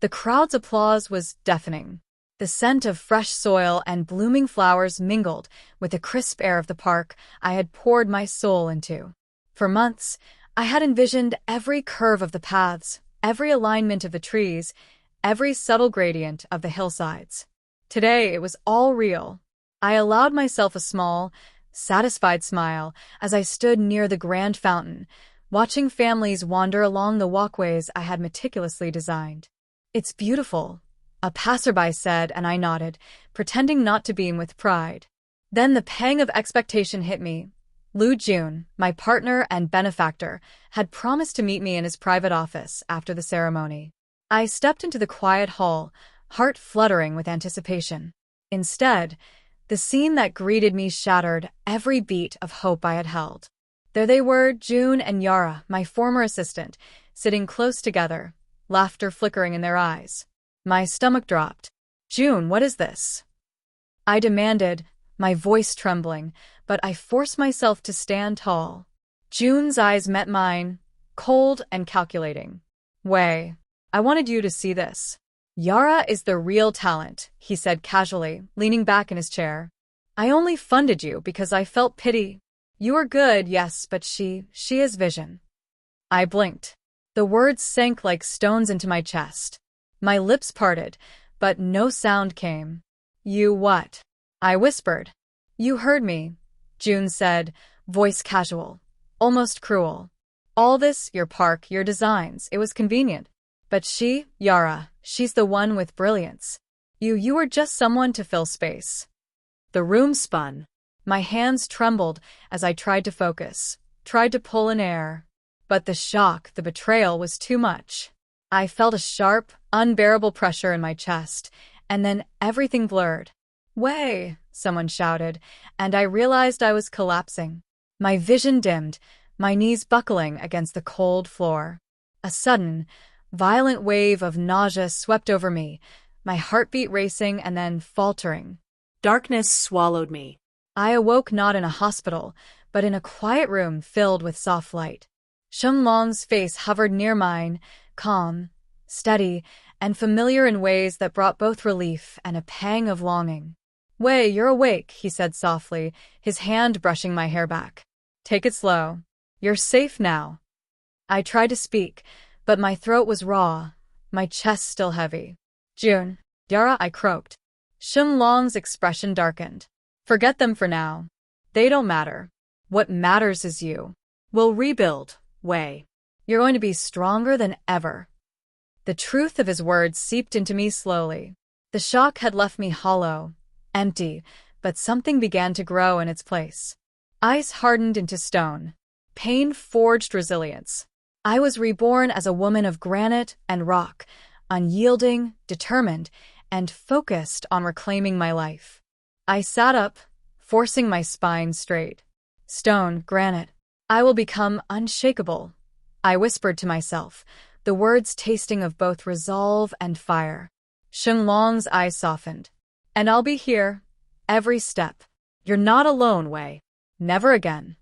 The crowd's applause was deafening. The scent of fresh soil and blooming flowers mingled with the crisp air of the park I had poured my soul into. For months, I had envisioned every curve of the paths, every alignment of the trees, every subtle gradient of the hillsides. Today, it was all real. I allowed myself a small, satisfied smile as I stood near the grand fountain, watching families wander along the walkways I had meticulously designed. "It's beautiful," a passerby said, and I nodded, pretending not to beam with pride. Then the pang of expectation hit me. Liu Jun, my partner and benefactor, had promised to meet me in his private office after the ceremony. I stepped into the quiet hall, heart fluttering with anticipation. Instead, the scene that greeted me shattered every beat of hope I had held. There they were, Jun and Yara, my former assistant, sitting close together, laughter flickering in their eyes. My stomach dropped. "Jun, what is this?" I demanded, my voice trembling, but I forced myself to stand tall. Jun's eyes met mine, cold and calculating. "Wei, I wanted you to see this. Yara is the real talent," he said casually, leaning back in his chair. "I only funded you because I felt pity. You are good, yes, but she is vision." I blinked. The words sank like stones into my chest. My lips parted, but no sound came. "You what?" I whispered. "You heard me," Jun said, voice casual, almost cruel. "All this, your park, your designs, it was convenient. But she, Yara, she's the one with brilliance. You were just someone to fill space." The room spun. My hands trembled as I tried to focus, tried to pull in air. But the shock, the betrayal was too much. I felt a sharp, unbearable pressure in my chest, and then everything blurred. "Wei!" someone shouted, and I realized I was collapsing. My vision dimmed, my knees buckling against the cold floor. A sudden, violent wave of nausea swept over me, my heartbeat racing and then faltering. Darkness swallowed me. I awoke not in a hospital, but in a quiet room filled with soft light. Sheng Long's face hovered near mine, calm, steady, and familiar in ways that brought both relief and a pang of longing. "Wei, you're awake," he said softly, his hand brushing my hair back. "Take it slow. You're safe now." I tried to speak, but my throat was raw, my chest still heavy. "Jun, Yara," I croaked. Sheng Long's expression darkened. "Forget them for now. They don't matter. What matters is you. We'll rebuild, Wei. You're going to be stronger than ever." The truth of his words seeped into me slowly. The shock had left me hollow, empty, but something began to grow in its place. Ice hardened into stone. Pain forged resilience. I was reborn as a woman of granite and rock, unyielding, determined, and focused on reclaiming my life. I sat up, forcing my spine straight. "Stone, granite. I will become unshakable," I whispered to myself, the words tasting of both resolve and fire. Sheng Long's eyes softened. "And I'll be here, every step. You're not alone, Wei. Never again."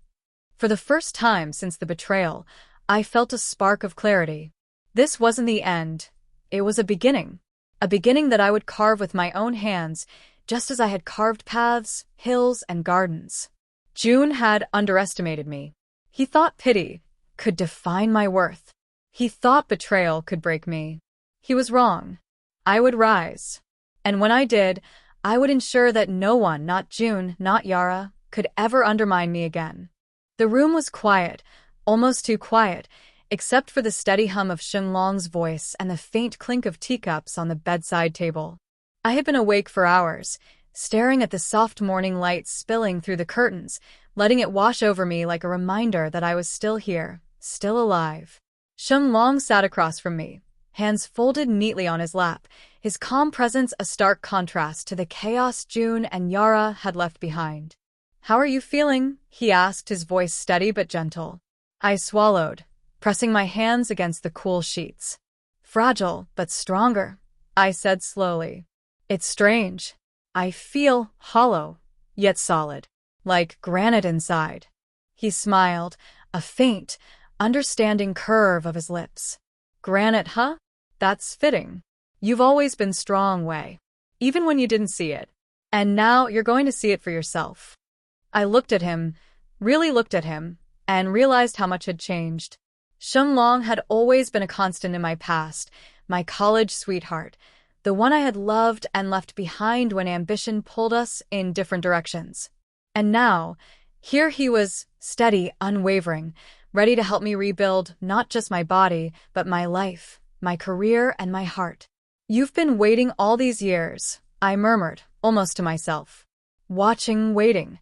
For the first time since the betrayal, I felt a spark of clarity. This wasn't the end. It was a beginning that I would carve with my own hands, just as I had carved paths, hills, and gardens. Jun had underestimated me. He thought pity could define my worth. He thought betrayal could break me. He was wrong. I would rise. And when I did, I would ensure that no one, not Jun, not Yara, could ever undermine me again. The room was quiet, almost too quiet, except for the steady hum of Sheng Long's voice and the faint clink of teacups on the bedside table. I had been awake for hours, staring at the soft morning light spilling through the curtains, letting it wash over me like a reminder that I was still here, still alive. Sheng Long sat across from me, hands folded neatly on his lap, his calm presence a stark contrast to the chaos Jun and Yara had left behind. "How are you feeling?" he asked, his voice steady but gentle. I swallowed, pressing my hands against the cool sheets. "Fragile, but stronger," I said slowly. "It's strange. I feel hollow, yet solid, like granite inside." He smiled, a faint, understanding curve of his lips. "Granite, huh? That's fitting. You've always been strong, Wei. Even when you didn't see it. And now you're going to see it for yourself. I looked at him, really looked at him, and realized how much had changed. Sheng Long had always been a constant in my past, my college sweetheart, the one I had loved and left behind when ambition pulled us in different directions. And now, here he was, steady, unwavering, ready to help me rebuild not just my body, but my life, my career, and my heart. You've been waiting all these years, I murmured, almost to myself. Watching, waiting.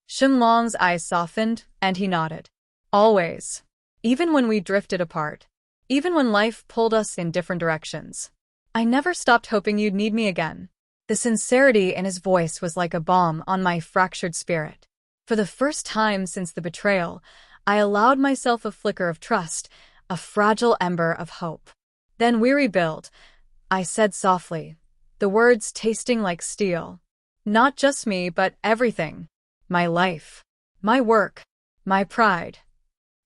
Sheng Long's eyes softened, and he nodded. Always. Even when we drifted apart. Even when life pulled us in different directions. I never stopped hoping you'd need me again. The sincerity in his voice was like a balm on my fractured spirit. For the first time since the betrayal, I allowed myself a flicker of trust, a fragile ember of hope. Then we rebuild, I said softly, the words tasting like steel. Not just me, but everything. My life. My work. My pride.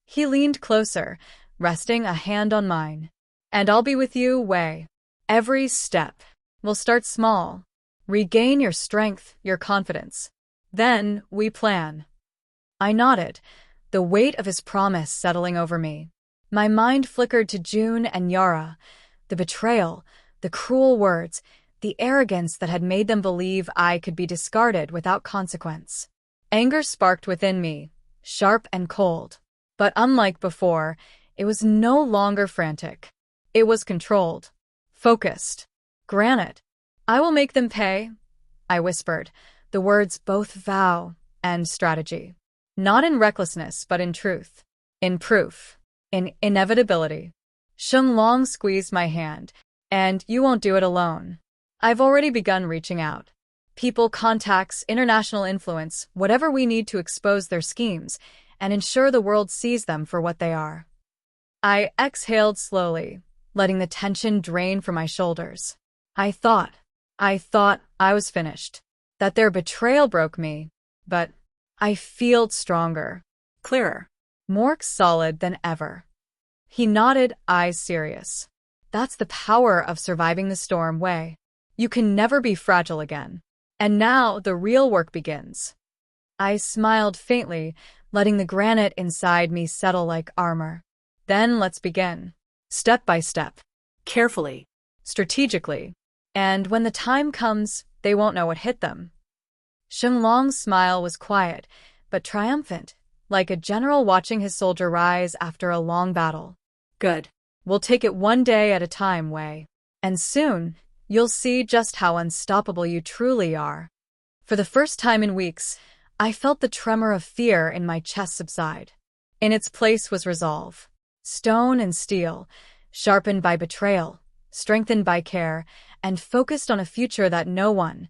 He leaned closer, resting a hand on mine. And I'll be with you, Wei. Every step. We'll start small. Regain your strength, your confidence. Then we plan. I nodded, the weight of his promise settling over me. My mind flickered to Jun and Yara, the betrayal, the cruel words, the arrogance that had made them believe I could be discarded without consequence. Anger sparked within me, sharp and cold. But unlike before, it was no longer frantic. It was controlled. Focused. Granite. I will make them pay, I whispered, the words both vow and strategy. Not in recklessness, but in truth. In proof. In inevitability. Sheng Long squeezed my hand, and you won't do it alone. I've already begun reaching out. People, contacts, international influence, whatever we need to expose their schemes and ensure the world sees them for what they are. I exhaled slowly, letting the tension drain from my shoulders. I thought I was finished. That their betrayal broke me, but I felt stronger, clearer, more solid than ever. He nodded, eyes serious. That's the power of surviving the storm, Wei. You can never be fragile again. And now the real work begins. I smiled faintly, letting the granite inside me settle like armor. Then let's begin. Step by step. Carefully. Strategically. And when the time comes, they won't know what hit them. Sheng Long's smile was quiet, but triumphant, like a general watching his soldier rise after a long battle. Good. We'll take it one day at a time, Wei. And soon, you'll see just how unstoppable you truly are. For the first time in weeks, I felt the tremor of fear in my chest subside. In its place was resolve. Stone and steel, sharpened by betrayal, strengthened by care, and focused on a future that no one,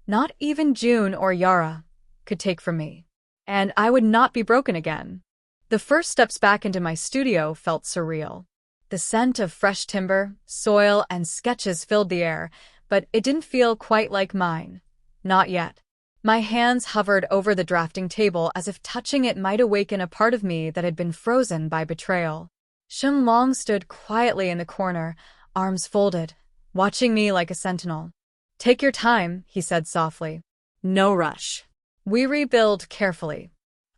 not even Jun or Yara, could take from me. And I would not be broken again. The first steps back into my studio felt surreal. The scent of fresh timber, soil, and sketches filled the air, but it didn't feel quite like mine. Not yet. My hands hovered over the drafting table as if touching it might awaken a part of me that had been frozen by betrayal. Sheng Long stood quietly in the corner, arms folded, watching me like a sentinel. Take your time, he said softly. No rush. We rebuild carefully.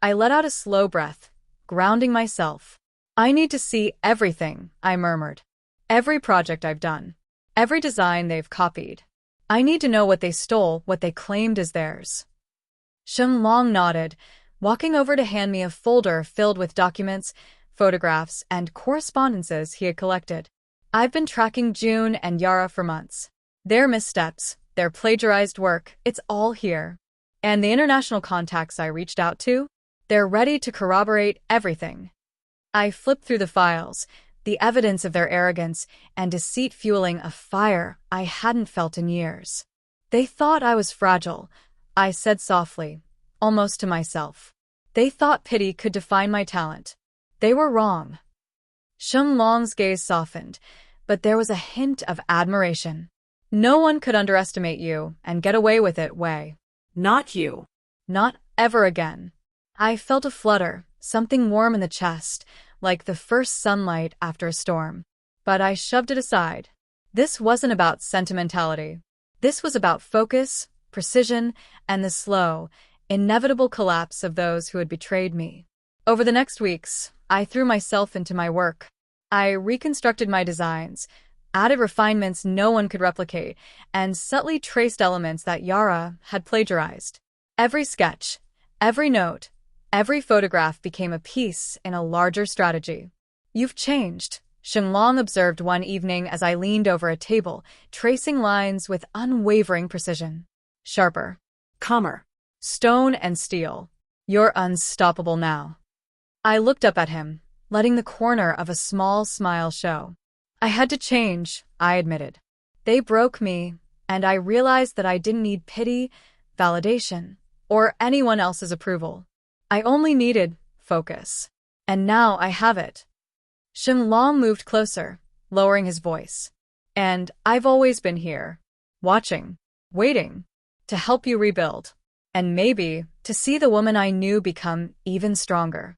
I let out a slow breath, grounding myself. I need to see everything, I murmured. Every project I've done. Every design they've copied. I need to know what they stole, what they claimed as theirs. Sheng Long nodded, walking over to hand me a folder filled with documents, photographs, and correspondences he had collected. I've been tracking Jun and Yara for months. Their missteps, their plagiarized work, it's all here. And the international contacts I reached out to? They're ready to corroborate everything. I flipped through the files, the evidence of their arrogance and deceit fueling a fire I hadn't felt in years. They thought I was fragile, I said softly, almost to myself. They thought pity could define my talent. They were wrong. Sheng Long's gaze softened, but there was a hint of admiration. No one could underestimate you and get away with it, Wei. Not you. Not ever again. I felt a flutter, something warm in the chest, like the first sunlight after a storm. But I shoved it aside. This wasn't about sentimentality. This was about focus, precision, and the slow, inevitable collapse of those who had betrayed me. Over the next weeks, I threw myself into my work. I reconstructed my designs, added refinements no one could replicate, and subtly traced elements that Yara had plagiarized. Every sketch, every note, every photograph became a piece in a larger strategy. "You've changed," Sheng Long observed one evening as I leaned over a table, tracing lines with unwavering precision. "Sharper. Calmer. Stone and steel. You're unstoppable now." I looked up at him, letting the corner of a small smile show. "I had to change," I admitted. "They broke me, and I realized that I didn't need pity, validation, or anyone else's approval. I only needed focus. And now I have it." Sheng Long moved closer, lowering his voice. "And I've always been here, watching, waiting, to help you rebuild. And maybe to see the woman I knew become even stronger."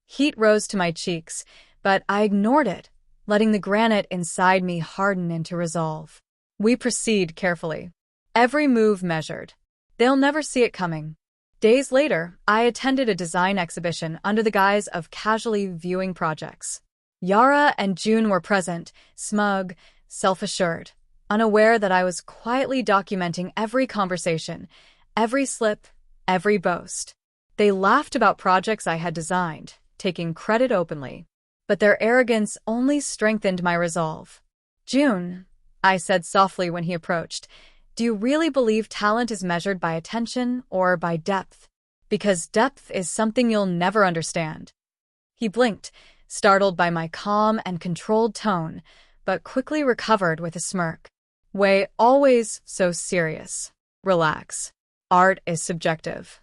Heat rose to my cheeks, but I ignored it, letting the granite inside me harden into resolve. We proceed carefully. Every move measured. They'll never see it coming. Days later, I attended a design exhibition under the guise of casually viewing projects. Yara and Jun were present, smug, self-assured, unaware that I was quietly documenting every conversation, every slip, every boast. They laughed about projects I had designed, taking credit openly. But their arrogance only strengthened my resolve. "Jun," I said softly when he approached, "do you really believe talent is measured by attention or by depth? Because depth is something you'll never understand." He blinked, startled by my calm and controlled tone, but quickly recovered with a smirk. "Wei, always so serious. Relax. Art is subjective."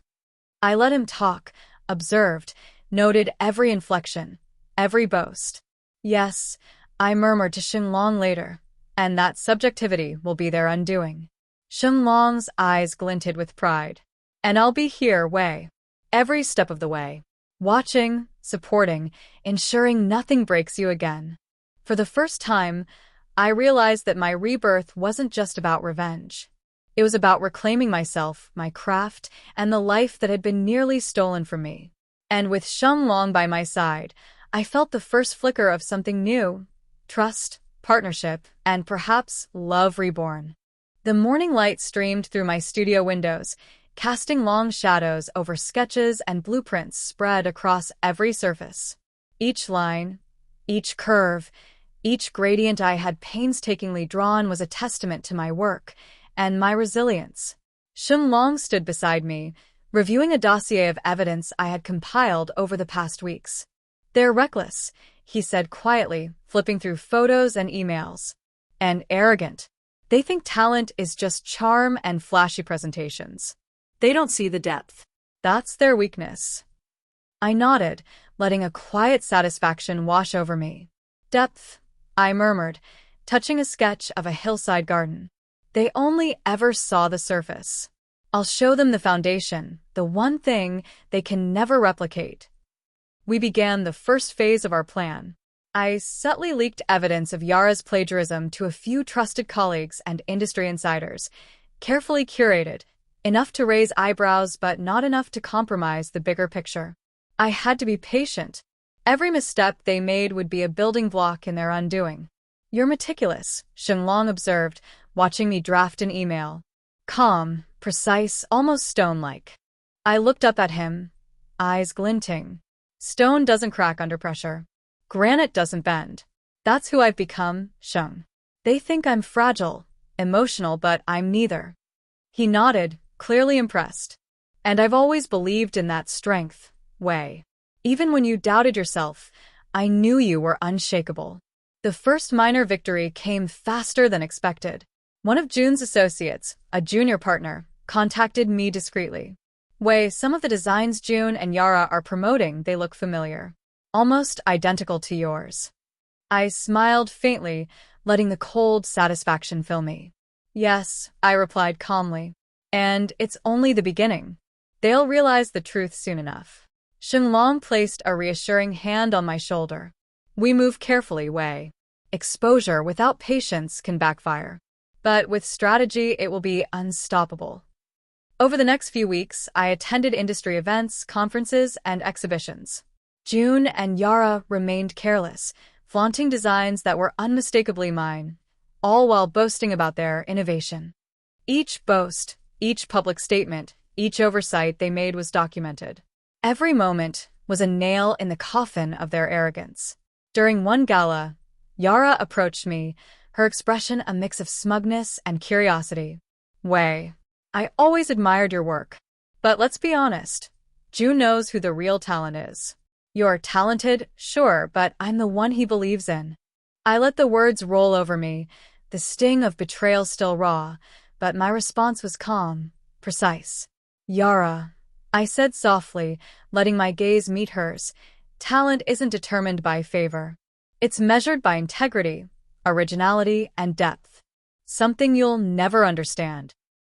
I let him talk, observed, noted every inflection, every boast. "Yes," I murmured to Sheng Long later, "and that subjectivity will be their undoing." Sheng Long's eyes glinted with pride. "And I'll be here, Wei. Every step of the way. Watching, supporting, ensuring nothing breaks you again." For the first time, I realized that my rebirth wasn't just about revenge. It was about reclaiming myself, my craft, and the life that had been nearly stolen from me. And with Sheng Long by my side, I felt the first flicker of something new: trust, partnership, and perhaps love reborn. The morning light streamed through my studio windows, casting long shadows over sketches and blueprints spread across every surface. Each line, each curve, each gradient I had painstakingly drawn was a testament to my work and my resilience. Sheng Long stood beside me, reviewing a dossier of evidence I had compiled over the past weeks. "They're reckless," he said quietly, flipping through photos and emails. "And arrogant. They think talent is just charm and flashy presentations. They don't see the depth. That's their weakness." I nodded, letting a quiet satisfaction wash over me. "Depth," I murmured, touching a sketch of a hillside garden. "They only ever saw the surface. I'll show them the foundation, the one thing they can never replicate." We began the first phase of our plan. I subtly leaked evidence of Yara's plagiarism to a few trusted colleagues and industry insiders, carefully curated, enough to raise eyebrows but not enough to compromise the bigger picture. I had to be patient. Every misstep they made would be a building block in their undoing. "You're meticulous," Sheng Long observed, watching me draft an email. Calm, precise, almost stone-like. I looked up at him, eyes glinting. Stone doesn't crack under pressure. Granite doesn't bend. That's who I've become, Sheng. They think I'm fragile, emotional, but I'm neither. He nodded, clearly impressed. And I've always believed in that strength, Wei. Even when you doubted yourself, I knew you were unshakable. The first minor victory came faster than expected. One of Jun's associates, a junior partner, contacted me discreetly. "Wei, some of the designs Jun and Yara are promoting, they look familiar. Almost identical to yours." I smiled faintly, letting the cold satisfaction fill me. "Yes," I replied calmly. "And it's only the beginning. They'll realize the truth soon enough." Sheng Long placed a reassuring hand on my shoulder. "We move carefully, Wei. Exposure without patience can backfire. But with strategy, it will be unstoppable. Over the next few weeks, I attended industry events, conferences, and exhibitions. Jun and Yara remained careless, flaunting designs that were unmistakably mine, all while boasting about their innovation. Each boast, each public statement, each oversight they made was documented. Every moment was a nail in the coffin of their arrogance. During one gala, Yara approached me, her expression a mix of smugness and curiosity. Wei, I always admired your work. But let's be honest, Jun knows who the real talent is. You're talented, sure, but I'm the one he believes in. I let the words roll over me, the sting of betrayal still raw, but my response was calm, precise. Yara, I said softly, letting my gaze meet hers, talent isn't determined by favor. It's measured by integrity, originality, and depth. Something you'll never understand.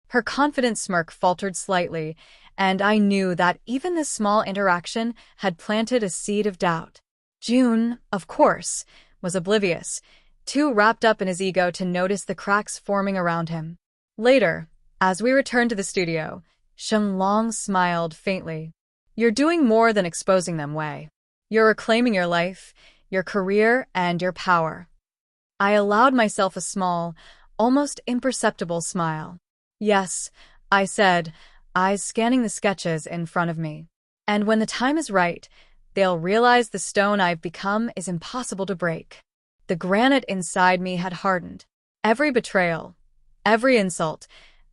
Her confident smirk faltered slightly, and I knew that even this small interaction had planted a seed of doubt. Jun, of course, was oblivious, too wrapped up in his ego to notice the cracks forming around him. Later, as we returned to the studio, Sheng Long smiled faintly. You're doing more than exposing them, Wei. You're reclaiming your life, your career, and your power. I allowed myself a small, almost imperceptible smile. Yes, I said, eyes scanning the sketches in front of me. And when the time is right, they'll realize the stone I've become is impossible to break. The granite inside me had hardened. Every betrayal, every insult,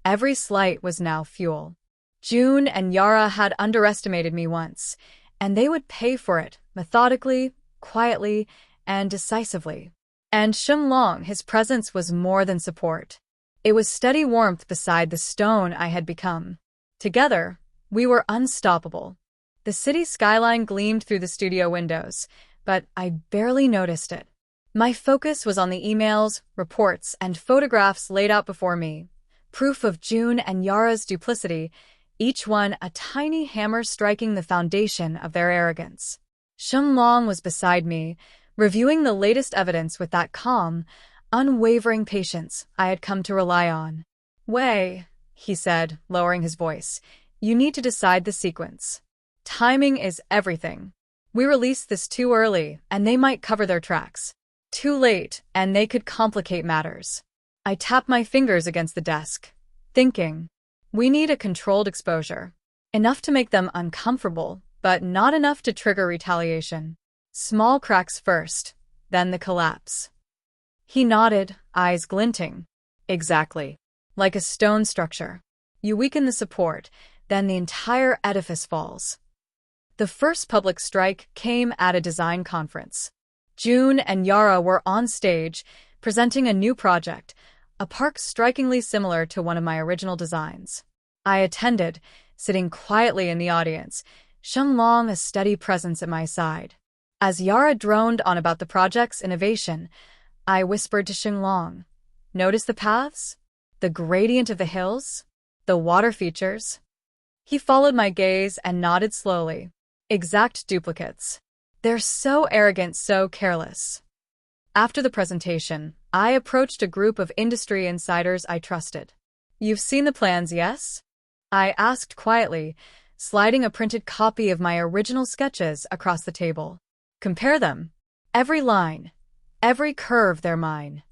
every slight was now fuel. Jun and Yara had underestimated me once, and they would pay for it, methodically, quietly, and decisively. And Sheng Long, his presence was more than support. It was steady warmth beside the stone I had become. Together, we were unstoppable. The city skyline gleamed through the studio windows, but I barely noticed it. My focus was on the emails, reports, and photographs laid out before me, proof of Jun and Yara's duplicity, each one a tiny hammer striking the foundation of their arrogance. Sheng Long was beside me, reviewing the latest evidence with that calm, unwavering patience I had come to rely on. Wei, he said, lowering his voice, you need to decide the sequence. Timing is everything. We released this too early, and they might cover their tracks. Too late, and they could complicate matters. I tapped my fingers against the desk, thinking, we need a controlled exposure. Enough to make them uncomfortable, but not enough to trigger retaliation. Small cracks first, then the collapse. He nodded, eyes glinting. Exactly. Like a stone structure. You weaken the support, then the entire edifice falls. The first public strike came at a design conference. Jun and Yara were on stage, presenting a new project, a park strikingly similar to one of my original designs. I attended, sitting quietly in the audience, Sheng Long a steady presence at my side. As Yara droned on about the project's innovation, I whispered to Sheng Long, notice the paths? The gradient of the hills? The water features? He followed my gaze and nodded slowly. Exact duplicates. They're so arrogant, so careless. After the presentation, I approached a group of industry insiders I trusted. You've seen the plans, yes? I asked quietly, sliding a printed copy of my original sketches across the table. Compare them. Every line, every curve, they're mine.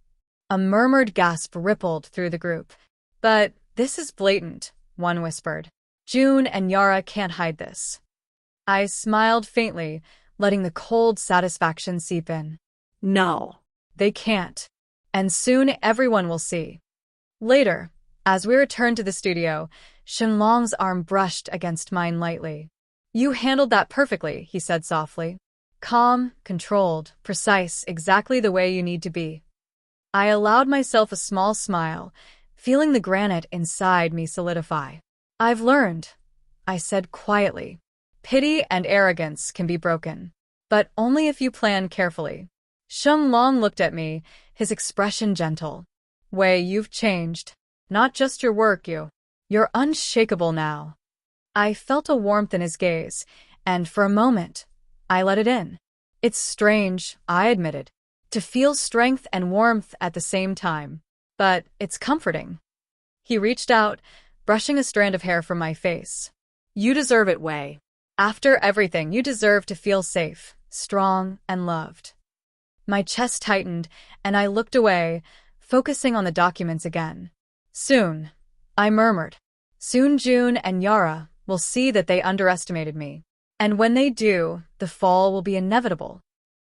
A murmured gasp rippled through the group. But this is blatant, one whispered. Jun and Yara can't hide this. I smiled faintly, letting the cold satisfaction seep in. No, they can't. And soon everyone will see. Later, as we returned to the studio, Sheng Long's arm brushed against mine lightly. You handled that perfectly, he said softly. Calm, controlled, precise, exactly the way you need to be. I allowed myself a small smile, feeling the granite inside me solidify. I've learned, I said quietly. Pity and arrogance can be broken, but only if you plan carefully. Sheng Long looked at me, his expression gentle. Wei, you've changed. Not just your work, you're unshakable now. I felt a warmth in his gaze, and for a moment, I let it in. It's strange, I admitted. to feel strength and warmth at the same time. But it's comforting. He reached out, brushing a strand of hair from my face. You deserve it, Wei. After everything, you deserve to feel safe, strong, and loved. My chest tightened, and I looked away, focusing on the documents again. Soon, I murmured. Soon Jun and Yara will see that they underestimated me. And when they do, the fall will be inevitable.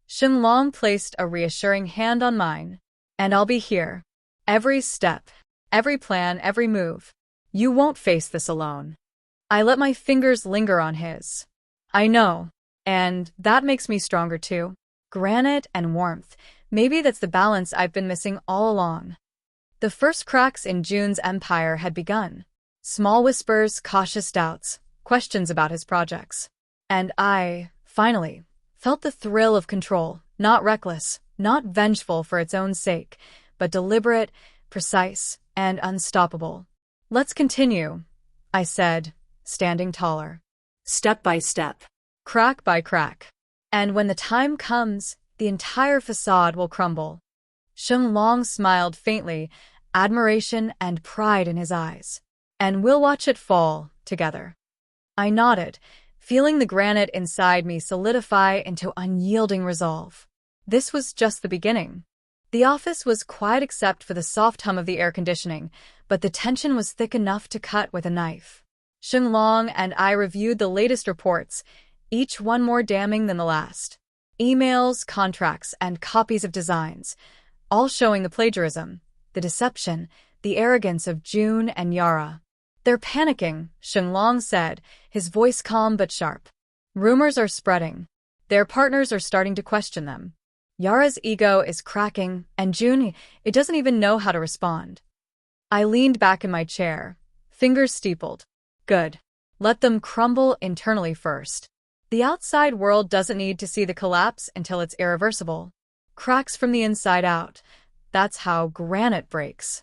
Sheng Long placed a reassuring hand on mine. And I'll be here. Every step, every plan, every move. You won't face this alone. I let my fingers linger on his. I know. And that makes me stronger too. Granite and warmth. Maybe that's the balance I've been missing all along. The first cracks in Jun's empire had begun. Small whispers, cautious doubts, questions about his projects. And I, finally, felt the thrill of control, not reckless, not vengeful for its own sake, but deliberate, precise, and unstoppable. Let's continue, I said, standing taller. Step by step. Crack by crack. And when the time comes, the entire facade will crumble. Sheng Long smiled faintly, admiration and pride in his eyes. And we'll watch it fall, together. I nodded, feeling the granite inside me solidify into unyielding resolve. This was just the beginning. The office was quiet except for the soft hum of the air conditioning, but the tension was thick enough to cut with a knife. Sheng Long and I reviewed the latest reports, each one more damning than the last. Emails, contracts, and copies of designs, all showing the plagiarism, the deception, the arrogance of Jun and Yara. They're panicking, Sheng Long said, his voice calm but sharp. Rumors are spreading. Their partners are starting to question them. Yara's ego is cracking, and Jun, it doesn't even know how to respond. I leaned back in my chair, fingers steepled. Good. Let them crumble internally first. The outside world doesn't need to see the collapse until it's irreversible. Cracks from the inside out. That's how granite breaks.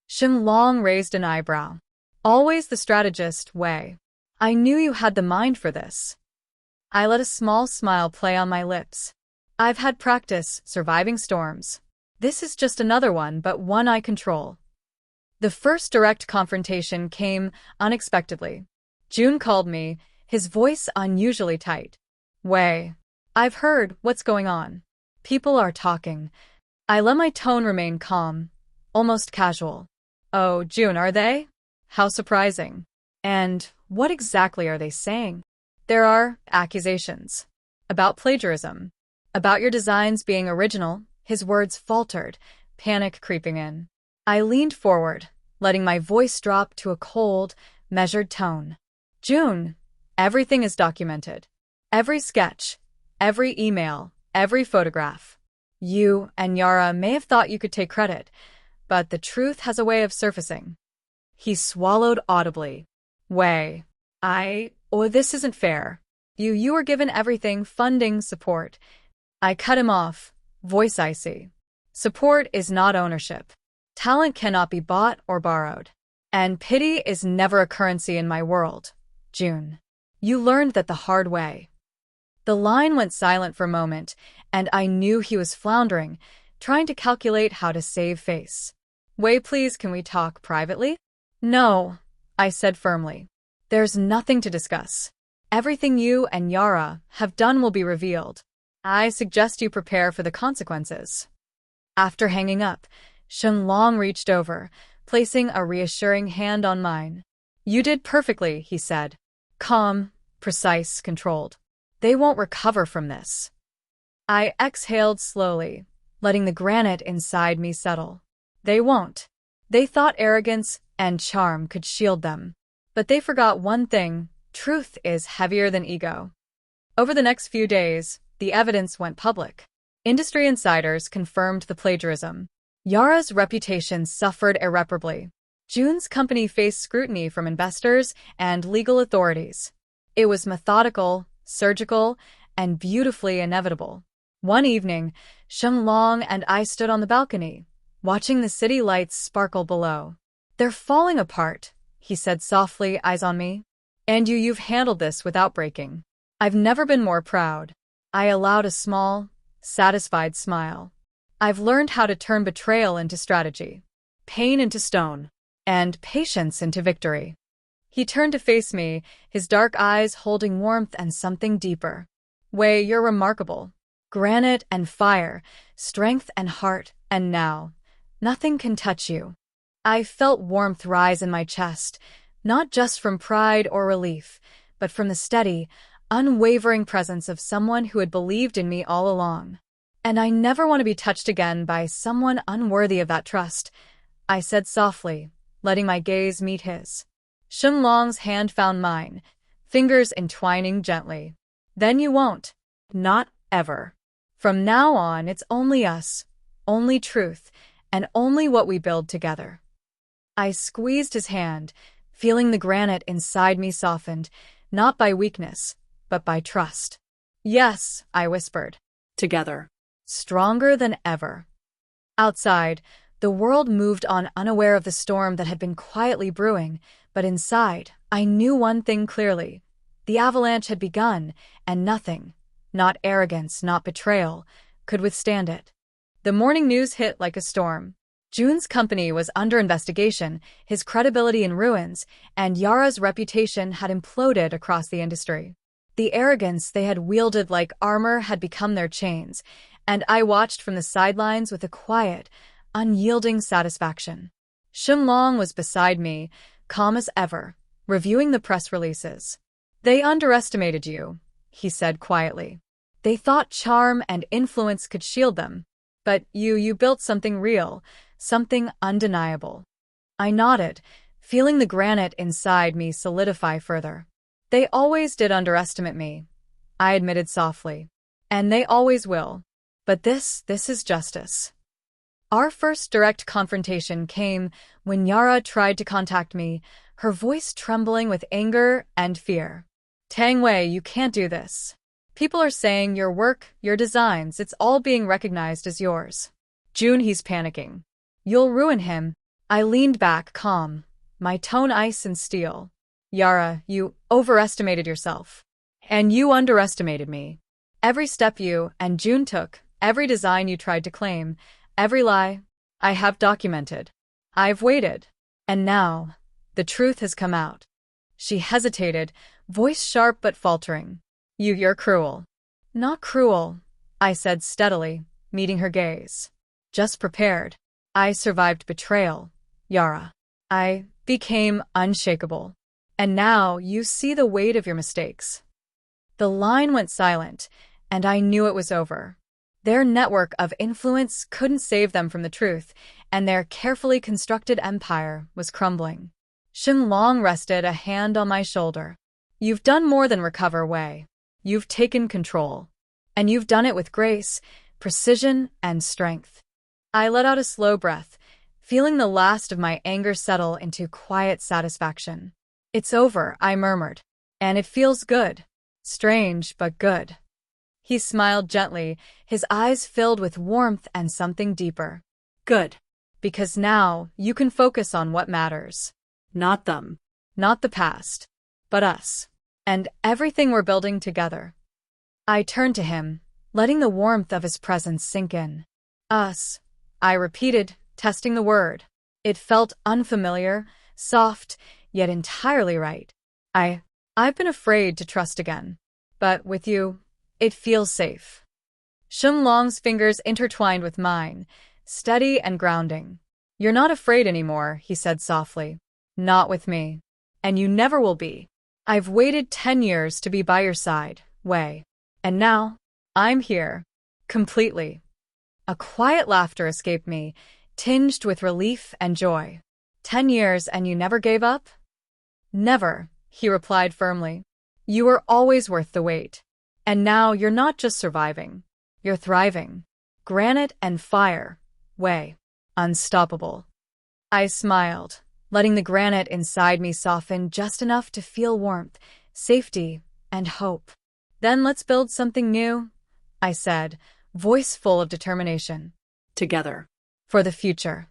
Sheng Long raised an eyebrow. Always the strategist, Wei. I knew you had the mind for this. I let a small smile play on my lips. I've had practice surviving storms. This is just another one, but one I control. The first direct confrontation came unexpectedly. Jun called me, his voice unusually tight. Wei, I've heard what's going on. People are talking. I let my tone remain calm, almost casual. Oh, Jun, are they? How surprising. And what exactly are they saying? There are accusations. About plagiarism. About your designs being original. His words faltered, panic creeping in. I leaned forward, letting my voice drop to a cold, measured tone. Jun, everything is documented. Every sketch, every email, every photograph. You and Yara may have thought you could take credit, but the truth has a way of surfacing. He swallowed audibly. Wei, this isn't fair. You were given everything, funding, support. I cut him off, voice icy. Support is not ownership. Talent cannot be bought or borrowed. And pity is never a currency in my world. Jun, you learned that the hard way. The line went silent for a moment, and I knew he was floundering, trying to calculate how to save face. Wei, please, can we talk privately? No, I said firmly. There's nothing to discuss. Everything you and Yara have done will be revealed. I suggest you prepare for the consequences. After hanging up, Sheng Long reached over, placing a reassuring hand on mine. You did perfectly, he said. Calm, precise, controlled. They won't recover from this. I exhaled slowly, letting the granite inside me settle. They won't. They thought arrogance and charm could shield them. But they forgot one thing: truth is heavier than ego. Over the next few days, the evidence went public. Industry insiders confirmed the plagiarism. Yara's reputation suffered irreparably. Jun's company faced scrutiny from investors and legal authorities. It was methodical, surgical, and beautifully inevitable. One evening, Sheng Long and I stood on the balcony, watching the city lights sparkle below. They're falling apart, he said softly, eyes on me. And you've handled this without breaking. I've never been more proud. I allowed a small, satisfied smile. I've learned how to turn betrayal into strategy, pain into stone, and patience into victory. He turned to face me, his dark eyes holding warmth and something deeper. Wei, you're remarkable. Granite and fire, strength and heart, and now, nothing can touch you. I felt warmth rise in my chest, not just from pride or relief, but from the steady, unwavering presence of someone who had believed in me all along. And I never want to be touched again by someone unworthy of that trust, I said softly, letting my gaze meet his. Sheng Long's hand found mine, fingers entwining gently. Then you won't. Not ever. From now on, it's only us, only truth, and only what we build together. I squeezed his hand, feeling the granite inside me softened, not by weakness, but by trust. Yes, I whispered. Together. Stronger than ever. Outside, the world moved on, unaware of the storm that had been quietly brewing, but inside, I knew one thing clearly. The avalanche had begun, and nothing, not arrogance, not betrayal, could withstand it. The morning news hit like a storm. Jun's company was under investigation, his credibility in ruins, and Yara's reputation had imploded across the industry. The arrogance they had wielded like armor had become their chains, and I watched from the sidelines with a quiet, unyielding satisfaction. Sheng Long was beside me, calm as ever, reviewing the press releases. They underestimated you, he said quietly. They thought charm and influence could shield them. But you built something real, something undeniable. I nodded, feeling the granite inside me solidify further. They always did underestimate me, I admitted softly. And they always will. But this is justice. Our first direct confrontation came when Yara tried to contact me, her voice trembling with anger and fear. Tang Wei, you can't do this. People are saying your work, your designs, it's all being recognized as yours. Jun, he's panicking. You'll ruin him. I leaned back, calm, my tone ice and steel. Yara, you overestimated yourself. And you underestimated me. Every step you and Jun took, every design you tried to claim, every lie, I have documented. I've waited. And now, the truth has come out. She hesitated, voice sharp but faltering. You're cruel. Not cruel, I said steadily, meeting her gaze. Just prepared. I survived betrayal, Yara. I became unshakable. And now you see the weight of your mistakes. The line went silent, and I knew it was over. Their network of influence couldn't save them from the truth, and their carefully constructed empire was crumbling. Sheng Long rested a hand on my shoulder. You've done more than recover, Wei. You've taken control. And you've done it with grace, precision, and strength. I let out a slow breath, feeling the last of my anger settle into quiet satisfaction. It's over, I murmured. And it feels good. Strange, but good. He smiled gently, his eyes filled with warmth and something deeper. Good. Because now you can focus on what matters. Not them. Not the past. But us. And everything we're building together. I turned to him, letting the warmth of his presence sink in. Us. I repeated, testing the word. It felt unfamiliar, soft, yet entirely right. I've been afraid to trust again. But with you, it feels safe. Sheng Long's fingers intertwined with mine, steady and grounding. You're not afraid anymore, he said softly. Not with me. And you never will be. I've waited 10 years to be by your side, Wei. And now, I'm here. Completely. A quiet laughter escaped me, tinged with relief and joy. 10 years and you never gave up? Never, he replied firmly. You were always worth the wait. And now you're not just surviving. You're thriving. Granite and fire, Wei. Unstoppable. I smiled, letting the granite inside me soften just enough to feel warmth, safety, and hope. Then let's build something new, I said, voice full of determination. Together. For the future.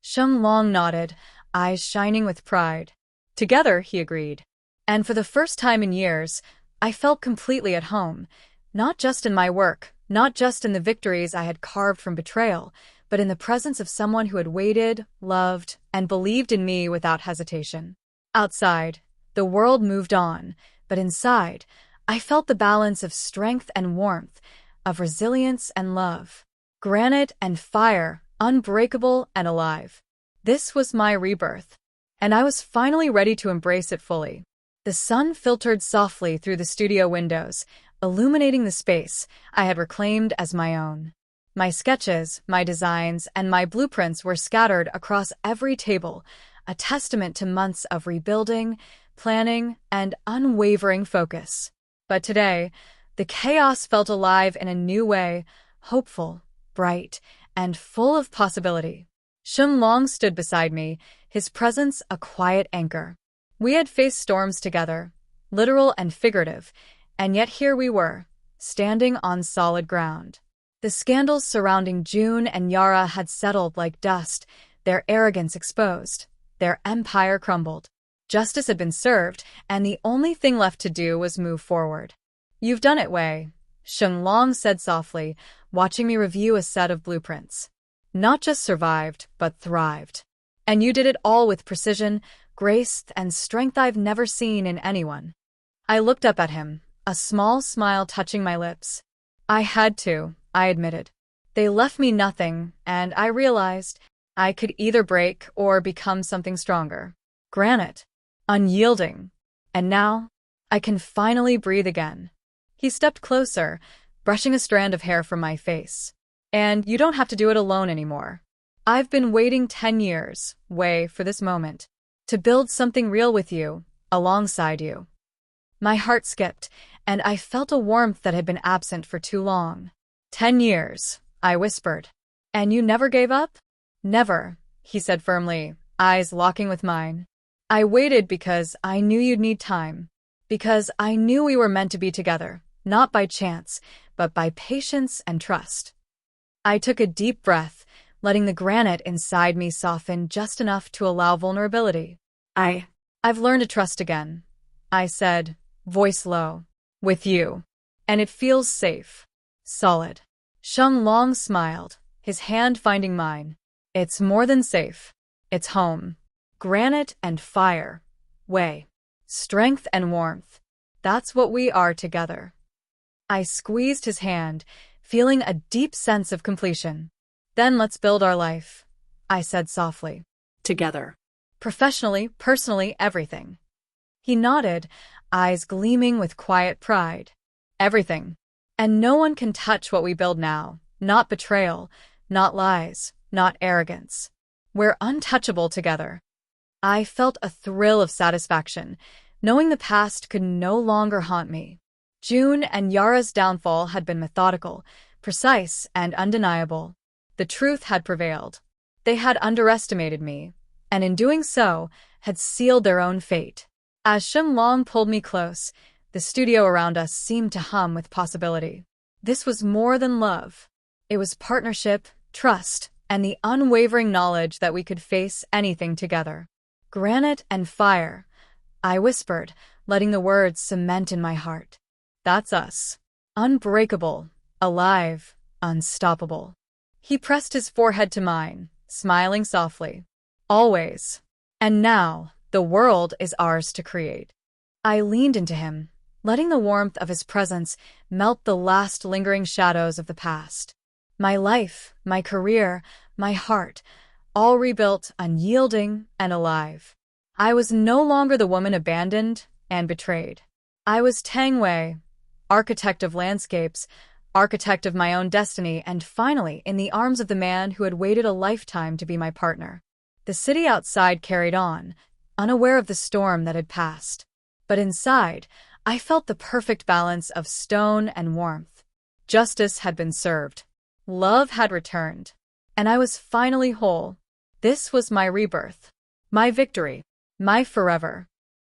Sheng Long nodded, eyes shining with pride. Together, he agreed. And for the first time in years, I felt completely at home, not just in my work, not just in the victories I had carved from betrayal, but in the presence of someone who had waited, loved, and believed in me without hesitation. Outside, the world moved on, but inside, I felt the balance of strength and warmth, of resilience and love. Granite and fire, unbreakable and alive. This was my rebirth, and I was finally ready to embrace it fully. The sun filtered softly through the studio windows, illuminating the space I had reclaimed as my own. My sketches, my designs, and my blueprints were scattered across every table, a testament to months of rebuilding, planning, and unwavering focus. But today, the chaos felt alive in a new way, hopeful, bright, and full of possibility. Sheng Long stood beside me, his presence a quiet anchor. We had faced storms together, literal and figurative, and yet here we were, standing on solid ground. The scandals surrounding Jun and Yara had settled like dust, their arrogance exposed, their empire crumbled. Justice had been served, and the only thing left to do was move forward. "You've done it, Wei," Sheng Long said softly, watching me review a set of blueprints. "Not just survived, but thrived. And you did it all with precision, grace, and strength I've never seen in anyone." I looked up at him, a small smile touching my lips. "I had to," I admitted. "They left me nothing, and I realized I could either break or become something stronger. Granite. Unyielding. And now, I can finally breathe again." He stepped closer, brushing a strand of hair from my face. "And you don't have to do it alone anymore. I've been waiting 10 years, Wei, for this moment. To build something real with you, alongside you." My heart skipped, and I felt a warmth that had been absent for too long. 10 years, I whispered. "And you never gave up?" "Never," he said firmly, eyes locking with mine. "I waited because I knew you'd need time. Because I knew we were meant to be together, not by chance, but by patience and trust." I took a deep breath, letting the granite inside me soften just enough to allow vulnerability. I've learned to trust again," I said, voice low. "With you. And it feels safe. Solid." Sheng Long smiled, his hand finding mine. "It's more than safe. It's home. Granite and fire. Wei. Strength and warmth. That's what we are together." I squeezed his hand, feeling a deep sense of completion. "Then let's build our life," I said softly. Together. "Professionally, personally, everything." He nodded, eyes gleaming with quiet pride. "Everything. And no one can touch what we build now. Not betrayal, not lies, not arrogance. We're untouchable together." I felt a thrill of satisfaction, knowing the past could no longer haunt me. Jun and Yara's downfall had been methodical, precise, and undeniable. The truth had prevailed. They had underestimated me, and in doing so, had sealed their own fate. As Sheng Long pulled me close, the studio around us seemed to hum with possibility. This was more than love. It was partnership, trust, and the unwavering knowledge that we could face anything together. "Granite and fire," I whispered, letting the words cement in my heart. "That's us. Unbreakable, alive, unstoppable." He pressed his forehead to mine, smiling softly. "Always. And now, the world is ours to create." I leaned into him, letting the warmth of his presence melt the last lingering shadows of the past. My life, my career, my heart, all rebuilt, unyielding, and alive. I was no longer the woman abandoned and betrayed. I was Tang Wei, architect of landscapes, architect of my own destiny, and finally in the arms of the man who had waited a lifetime to be my partner. The city outside carried on, unaware of the storm that had passed. But inside, I felt the perfect balance of stone and warmth. Justice had been served. Love had returned. And I was finally whole. This was my rebirth. My victory. My forever.